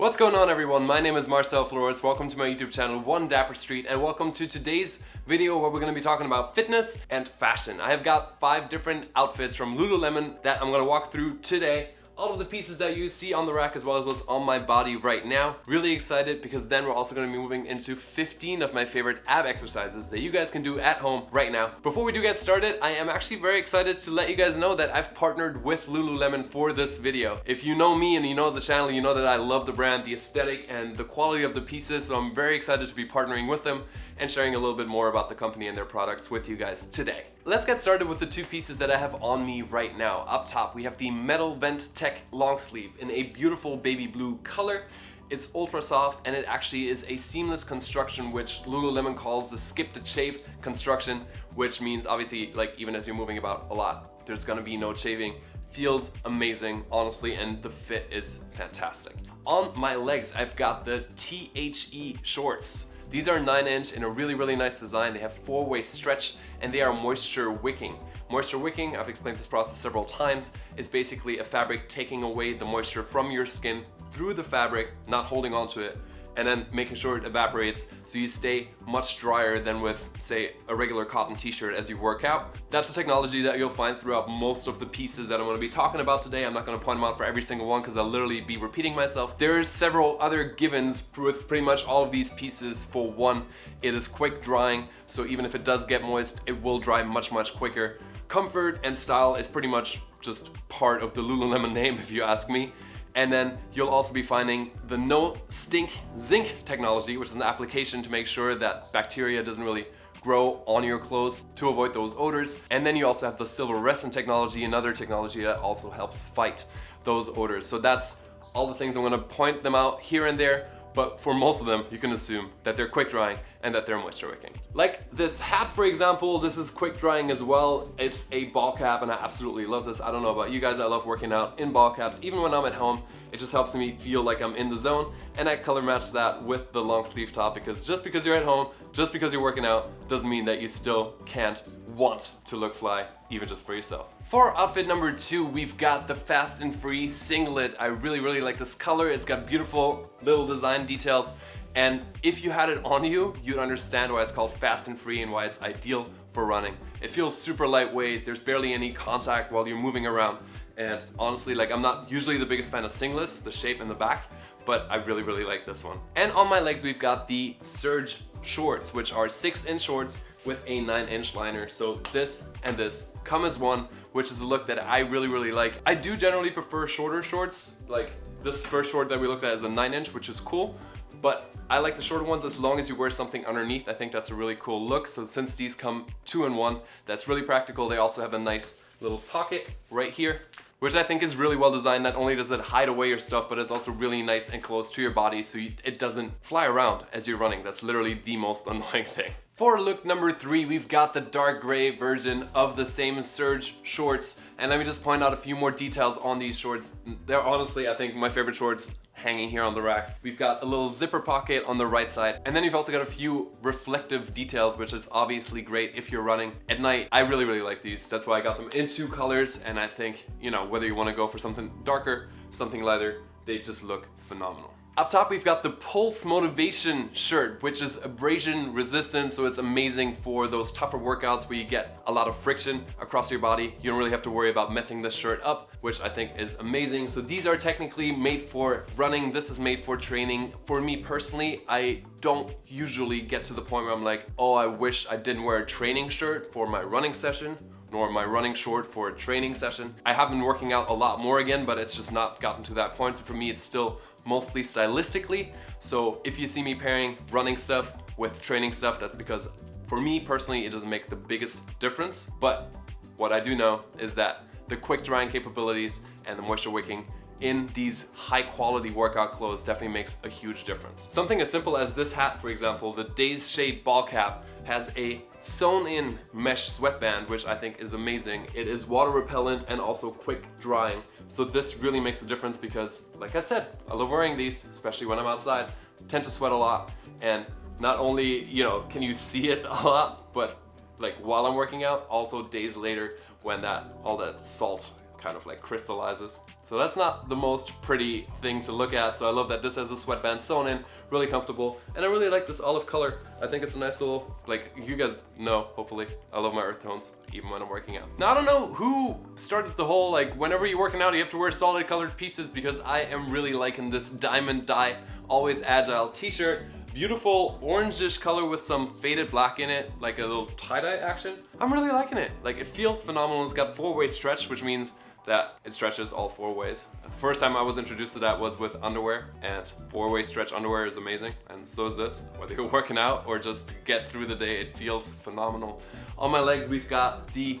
What's going on, everyone? My name is Marcel Flores. Welcome to my YouTube channel, One Dapper Street, and welcome to today's video where we're going to be talking about fitness and fashion. I have got 5 different outfits from Lululemon that I'm going to walk through today. All of the pieces that you see on the rack as well as what's on my body right now. Really excited because then we're also going to be moving into 15 of my favorite ab exercises that you guys can do at home right now. Before we do get started, I am actually very excited to let you guys know that I've partnered with Lululemon for this video. If you know me and you know the channel, you know that I love the brand, the aesthetic, and the quality of the pieces, so I'm very excited to be partnering with them and sharing a little bit more about the company and their products with you guys today. Let's get started with the 2 pieces that I have on me right now. Up top, we have the Metal Vent Tech long sleeve in a beautiful baby blue color. It's ultra soft and it actually is a seamless construction, which Lululemon calls the skip to chafe construction, which means obviously like even as you're moving about a lot, there's gonna be no chafing. Feels amazing, honestly, and the fit is fantastic. On my legs, I've got the THE shorts. These are 9-inch in a really nice design. They have 4-way stretch and they are moisture wicking. Moisture wicking, I've explained this process several times, is basically a fabric taking away the moisture from your skin through the fabric, not holding onto it, and then making sure it evaporates so you stay much drier than with, say, a regular cotton t-shirt as you work out. That's a technology that you'll find throughout most of the pieces that I'm gonna be talking about today. I'm not gonna point them out for every single one because I'll literally be repeating myself. There's several other givens with pretty much all of these pieces. For one, it is quick drying, so even if it does get moist, it will dry much quicker. Comfort and style is pretty much just part of the Lululemon name if you ask me. And then you'll also be finding the no stink zinc technology, which is an application to make sure that bacteria doesn't really grow on your clothes to avoid those odors. And then you also have the silver resin technology, another technology that also helps fight those odors. So that's all the things. I'm gonna point them out here and there, but for most of them, you can assume that they're quick drying and that they're moisture wicking. Like this hat, for example, this is quick drying as well. It's a ball cap and I absolutely love this. I don't know about you guys, I love working out in ball caps. Even when I'm at home, it just helps me feel like I'm in the zone, and I color match that with the long sleeve top because just because you're at home, just because you're working out, doesn't mean that you still can't want to look fly, even just for yourself. For outfit number 2, we've got the Fast and Free singlet. I really like this color. It's got beautiful little design details, and if you had it on you, you'd understand why it's called Fast and Free and why it's ideal for running. It feels super lightweight, there's barely any contact while you're moving around, and honestly, like, I'm not usually the biggest fan of singlets, the shape in the back, but I really like this one. And on my legs, we've got the Surge shorts, which are 6-inch shorts with a 9-inch liner. So this and this come as one, which is a look that I really like. I do generally prefer shorter shorts. Like this first short that we looked at is a 9-inch, which is cool, but I like the shorter ones as long as you wear something underneath. I think that's a really cool look. So since these come 2 in 1, that's really practical. They also have a nice little pocket right here, which I think is really well designed. Not only does it hide away your stuff, but it's also really nice and close to your body so it doesn't fly around as you're running. That's literally the most annoying thing. For look number 3, we've got the dark gray version of the same Surge shorts. And let me just point out a few more details on these shorts. They're honestly, I think, my favorite shorts hanging here on the rack. We've got a little zipper pocket on the right side, and then you've also got a few reflective details, which is obviously great if you're running at night. I really like these. That's why I got them in 2 colors, and I think, you know, whether you want to go for something darker, something lighter, they just look phenomenal. Up top, we've got the Pulse Motivation shirt, which is abrasion resistant, so it's amazing for those tougher workouts where you get a lot of friction across your body. You don't really have to worry about messing this shirt up, which I think is amazing. So these are technically made for running. This is made for training. For me personally, I don't usually get to the point where I'm like, oh, I wish I didn't wear a training shirt for my running session, nor my running short for a training session. I have been working out a lot more again, but it's just not gotten to that point. So for me, it's still mostly stylistically. So if you see me pairing running stuff with training stuff, that's because for me personally, it doesn't make the biggest difference. But what I do know is that the quick drying capabilities and the moisture wicking in these high quality workout clothes definitely makes a huge difference. Something as simple as this hat, for example, the Days Shade ball cap, has a sewn in mesh sweatband, which I think is amazing. It is water repellent and also quick drying. So this really makes a difference because, like I said, I love wearing these, especially when I'm outside. I tend to sweat a lot, and not only, you know, can you see it a lot, but like while I'm working out, also days later when all that salt kind of like crystallizes. So that's not the most pretty thing to look at. So I love that this has a sweatband sewn in, really comfortable. And I really like this olive color. I think it's a nice little, like you guys know, hopefully, I love my earth tones, even when I'm working out. Now I don't know who started the whole, like whenever you're working out, you have to wear solid colored pieces, because I am really liking this diamond dye, always agile t-shirt. Beautiful orangish color with some faded black in it, like a little tie-dye action. I'm really liking it. Like, it feels phenomenal. It's got 4-way stretch, which means that it stretches all 4 ways. The first time I was introduced to that was with underwear, and 4-way stretch underwear is amazing, and so is this. Whether you're working out or just to get through the day, it feels phenomenal. On my legs, we've got the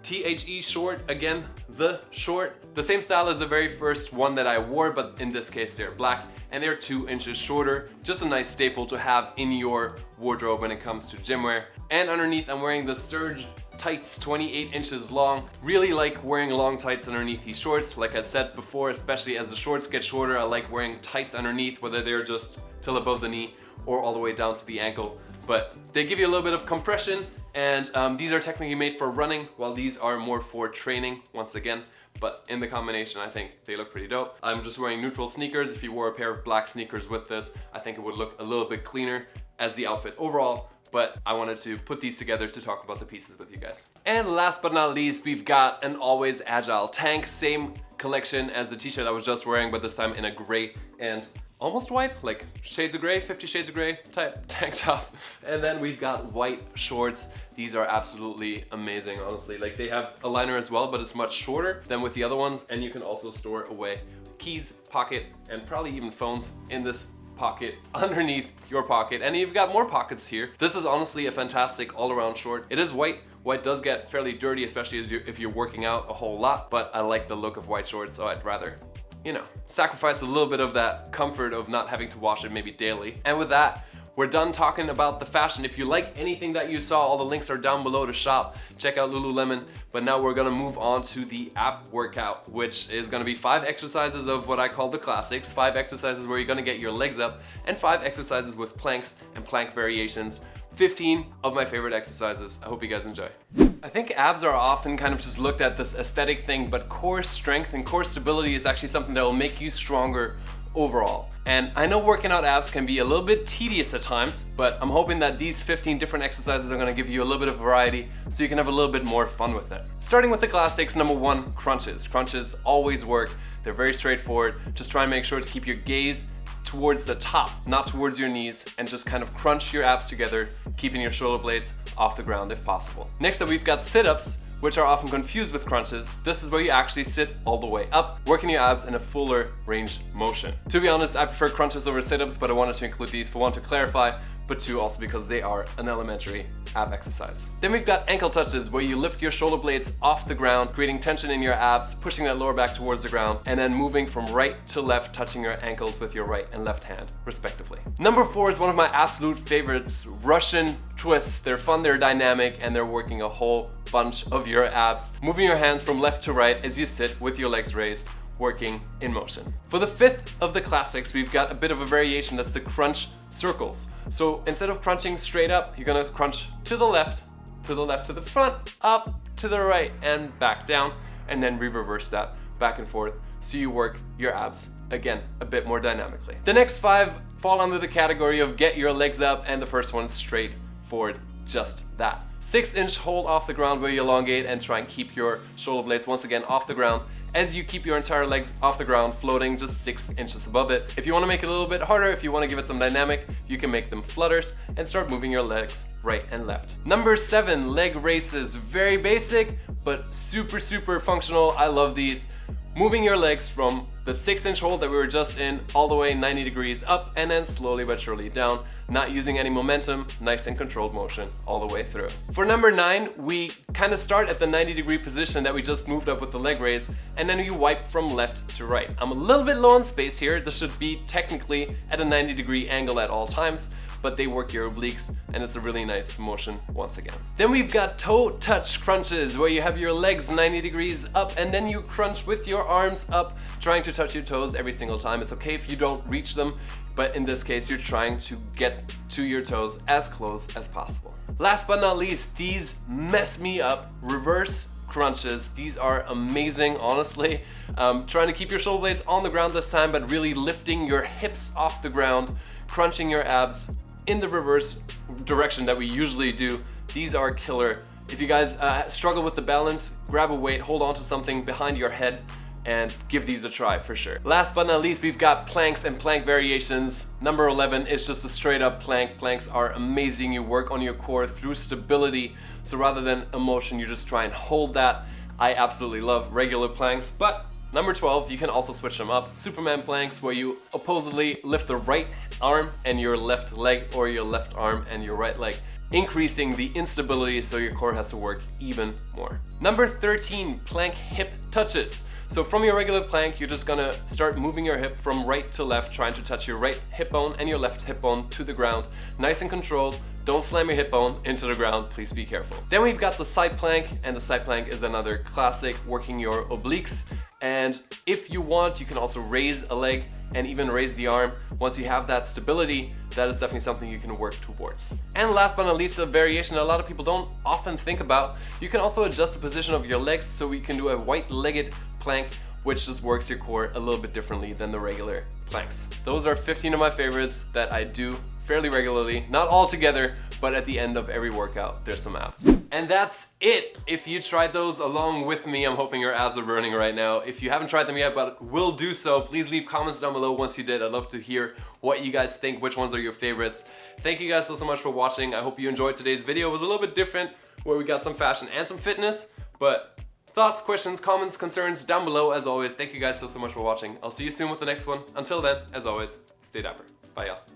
THE short, again, the short. The same style as the very first one that I wore, but in this case they're black and they're 2 inches shorter. Just a nice staple to have in your wardrobe when it comes to gym wear. And underneath I'm wearing the Surge tights, 28 inches long. Really like wearing long tights underneath these shorts. Like I said before, especially as the shorts get shorter, I like wearing tights underneath, whether they're just till above the knee or all the way down to the ankle. But they give you a little bit of compression, and these are technically made for running, while these are more for training, once again. But in the combination, I think they look pretty dope. I'm just wearing neutral sneakers. If you wore a pair of black sneakers with this, I think it would look a little bit cleaner as the outfit overall. But I wanted to put these together to talk about the pieces with you guys. And last but not least, we've got an always agile tank. Same collection as the t-shirt I was just wearing, but this time in a gray and almost white, like shades of gray, 50 shades of gray type tank top. And then we've got white shorts. These are absolutely amazing, honestly. Like, they have a liner as well, but it's much shorter than with the other ones. And you can also store away keys, pocket, and probably even phones in this pocket underneath your pocket. And you've got more pockets here. This is honestly a fantastic all-around short. It is white. White does get fairly dirty, especially if you're working out a whole lot, but I like the look of white shorts, so I'd rather, you know, sacrifice a little bit of that comfort of not having to wash it maybe daily. And with that, we're done talking about the fashion. If you like anything that you saw, all the links are down below to shop. Check out Lululemon. But now we're gonna move on to the ab workout, which is gonna be 5 exercises of what I call the classics, 5 exercises where you're gonna get your legs up, and 5 exercises with planks and plank variations. 15 of my favorite exercises. I hope you guys enjoy. I think abs are often kind of just looked at this aesthetic thing, but core strength and core stability is actually something that will make you stronger overall. And I know working out abs can be a little bit tedious at times, but I'm hoping that these 15 different exercises are gonna give you a little bit of variety so you can have a little bit more fun with it. Starting with the classics, number 1, crunches. Crunches always work. They're very straightforward. Just try and make sure to keep your gaze towards the top, not towards your knees, and just kind of crunch your abs together, keeping your shoulder blades off the ground if possible. Next up, we've got sit-ups, which are often confused with crunches. This is where you actually sit all the way up, working your abs in a fuller range motion. To be honest, I prefer crunches over sit-ups, but I wanted to include these for 1, to clarify, but 2, also because they are an elementary ab exercise. Then we've got ankle touches, where you lift your shoulder blades off the ground, creating tension in your abs, pushing that lower back towards the ground, and then moving from right to left, touching your ankles with your right and left hand, respectively. Number 4 is one of my absolute favorites, Russian twists. They're fun, they're dynamic, and they're working a whole bunch of your abs. Moving your hands from left to right as you sit with your legs raised, working in motion. For the 5th of the classics, we've got a bit of a variation. That's the crunch circles. So instead of crunching straight up, you're gonna crunch to the left, to the front, up, to the right, and back down, and then reverse that back and forth so you work your abs, again, a bit more dynamically. The next 5 fall under the category of get your legs up, and the first one's straightforward, just that. 6-inch hold off the ground where you elongate and try and keep your shoulder blades once again off the ground as you keep your entire legs off the ground, floating just 6 inches above it. If you want to make it a little bit harder, if you want to give it some dynamic, you can make them flutters and start moving your legs right and left. Number 7, leg races. Very basic, but super functional. I love these. Moving your legs from the 6-inch hold that we were just in all the way 90 degrees up, and then slowly but surely down, not using any momentum, nice and controlled motion all the way through. For number 9, we kind of start at the 90-degree position that we just moved up with the leg raise, and then you wipe from left to right. I'm a little bit low on space here. This should be technically at a 90-degree angle at all times, but they work your obliques, and it's a really nice motion once again. Then we've got toe touch crunches, where you have your legs 90 degrees up, and then you crunch with your arms up, trying to touch your toes every single time. It's okay if you don't reach them, but in this case, you're trying to get to your toes as close as possible. Last but not least, these mess me up, reverse crunches. These are amazing, honestly. Trying to keep your shoulder blades on the ground this time, but really lifting your hips off the ground, crunching your abs in the reverse direction that we usually do. These are killer. If you guys struggle with the balance, grab a weight, hold on to something behind your head, and give these a try for sure. Last but not least, we've got planks and plank variations. Number 11 is just a straight up plank. Planks are amazing. You work on your core through stability. So rather than emotion, you just try and hold that. I absolutely love regular planks, but number 12, you can also switch them up. Superman planks, where you oppositely lift the right arm and your left leg, or your left arm and your right leg, increasing the instability so your core has to work even more. Number 13, plank hip touches. So from your regular plank, you're just gonna start moving your hip from right to left, trying to touch your right hip bone and your left hip bone to the ground. Nice and controlled. Don't slam your hip bone into the ground, please be careful. Then we've got the side plank, and the side plank is another classic, working your obliques. And if you want, you can also raise a leg and even raise the arm. Once you have that stability, that is definitely something you can work towards. And last but not least, a variation a lot of people don't often think about. You can also adjust the position of your legs, so you can do a white-legged plank, which just works your core a little bit differently than the regular planks. Those are 15 of my favorites that I do fairly regularly, not all together, but at the end of every workout, there's some abs. And that's it. If you tried those along with me, I'm hoping your abs are burning right now. If you haven't tried them yet, but will do so, please leave comments down below once you did. I'd love to hear what you guys think, which ones are your favorites. Thank you guys so much for watching. I hope you enjoyed today's video. It was a little bit different, where we got some fashion and some fitness, but thoughts, questions, comments, concerns down below as always. Thank you guys so much for watching. I'll see you soon with the next one. Until then, as always, stay dapper. Bye y'all.